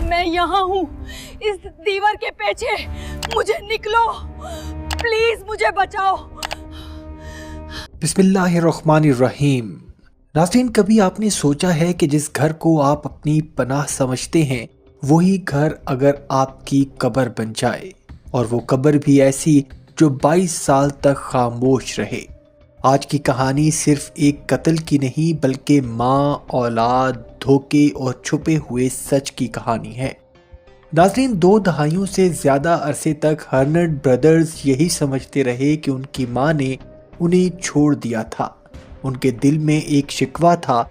میں یہاں ہوں اس دیوار کے پیچھے، مجھے نکلو پلیز، مجھے بچاؤ۔ بسم اللہ الرحمن الرحیم۔ ناظرین، کبھی آپ نے سوچا ہے کہ جس گھر کو آپ اپنی پناہ سمجھتے ہیں وہی گھر اگر آپ کی قبر بن جائے، اور وہ قبر بھی ایسی جو 22 سال تک خاموش رہے۔ آج کی کہانی صرف ایک قتل کی نہیں بلکہ ماں، اولاد، دھوکے اور چھپے ہوئے سچ کی کہانی ہے۔ ناظرین، 2 دہائیوں سے زیادہ عرصے تک ہرنٹ برادرز یہی سمجھتے رہے کہ ان کی ماں نے انہیں چھوڑ دیا تھا۔ ان کے دل میں ایک شکوہ تھا،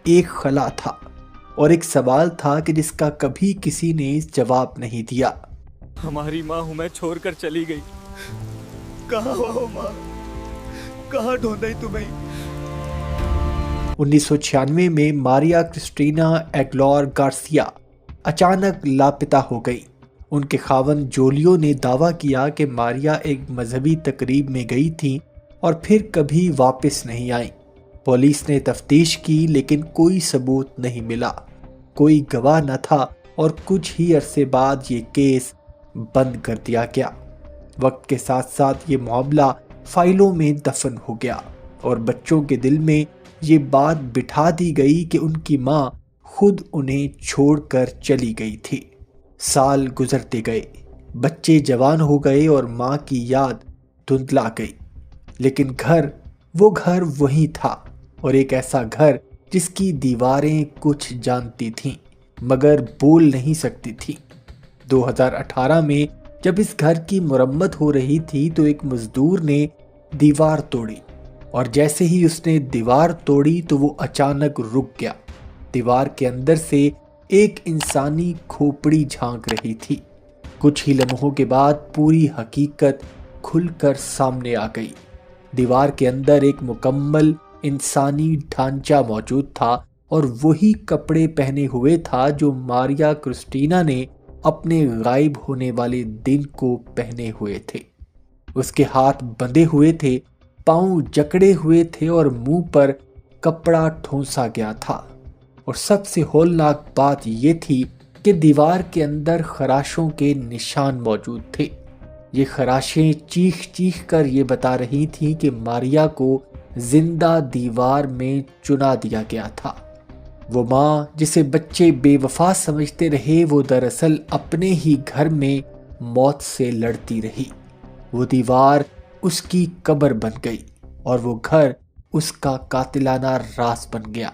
ایک خلا تھا، اور ایک سوال تھا کہ جس کا کبھی کسی نے جواب نہیں دیا۔ ہماری ماں ہمیں چھوڑ کر چلی گئی، کہاں ہو ماں، کہاں ڈھونڈی تمہیں؟ 1996 میں ماریا کرسٹینا ایگلور گارسیا اچانک لاپتہ ہو گئی۔ ان کے خاوند جولیو نے دعویٰ کیا کہ ماریا ایک مذہبی تقریب میں گئی تھی اور پھر کبھی واپس نہیں آئیں۔ پولیس نے تفتیش کی لیکن کوئی ثبوت نہیں ملا، کوئی گواہ نہ تھا، اور کچھ ہی عرصے بعد یہ کیس بند کر دیا گیا۔ وقت کے ساتھ ساتھ یہ معاملہ فائلوں میں دفن ہو گیا، اور بچوں کے دل میں یہ بات بٹھا دی گئی کہ ان کی ماں خود انہیں چھوڑ کر چلی گئی تھی۔ سال گزرتے گئے، بچے جوان ہو گئے اور ماں کی یاد دھندلا گئی، لیکن وہ گھر وہی تھا، اور ایک ایسا گھر جس کی دیواریں کچھ جانتی تھیں مگر بول نہیں سکتی تھیں۔ 2018 میں جب اس گھر کی مرمت ہو رہی تھی تو ایک مزدور نے دیوار توڑی، اور جیسے ہی اس نے دیوار توڑی تو وہ اچانک رک گیا۔ دیوار کے اندر سے ایک انسانی کھوپڑی جھانک رہی تھی۔ کچھ ہی لمحوں کے بعد پوری حقیقت کھل کر سامنے آ گئی۔ دیوار کے اندر ایک مکمل انسانی ڈھانچہ موجود تھا، اور وہی کپڑے پہنے ہوئے تھا جو ماریا کرسٹینا نے اپنے غائب ہونے والے دن کو پہنے ہوئے تھے۔ اس کے ہاتھ بندھے ہوئے تھے، پاؤں جکڑے ہوئے تھے، اور منہ پر کپڑا ٹھونسا گیا تھا۔ اور سب سے ہولناک بات یہ تھی کہ دیوار کے اندر خراشوں کے نشان موجود تھے۔ یہ خراشیں چیخ چیخ کر یہ بتا رہی تھیں کہ ماریا کو زندہ دیوار میں چنا دیا گیا تھا۔ وہ ماں جسے بچے بے وفا سمجھتے رہے، وہ دراصل اپنے ہی گھر میں موت سے لڑتی رہی۔ وہ دیوار اس کی قبر بن گئی، اور وہ گھر اس کا قاتلانہ راز بن گیا۔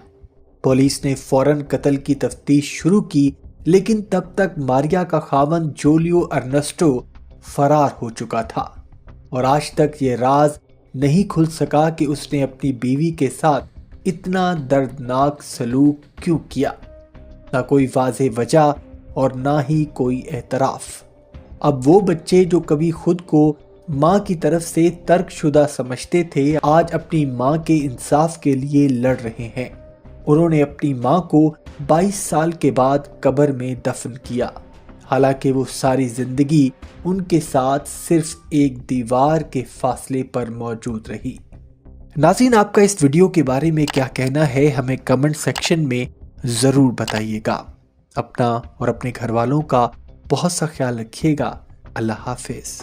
پولیس نے فوراً قتل کی تفتیش شروع کی، لیکن تب تک ماریا کا خاوند جولیو ارنسٹو فرار ہو چکا تھا، اور آج تک یہ راز نہیں کھل سکا کہ اس نے اپنی بیوی کے ساتھ اتنا دردناک سلوک کیوں کیا۔ نہ کوئی واضح وجہ اور نہ ہی کوئی اعتراف۔ اب وہ بچے جو کبھی خود کو ماں کی طرف سے ترک شدہ سمجھتے تھے، آج اپنی ماں کے انصاف کے لیے لڑ رہے ہیں۔ انہوں نے اپنی ماں کو 22 سال کے بعد قبر میں دفن کیا، حالانکہ وہ ساری زندگی ان کے ساتھ صرف ایک دیوار کے فاصلے پر موجود رہی۔ ناظرین، آپ کا اس ویڈیو کے بارے میں کیا کہنا ہے؟ ہمیں کمنٹ سیکشن میں ضرور بتائیے گا۔ اپنا اور اپنے گھر والوں کا بہت سا خیال رکھیے گا۔ اللہ حافظ۔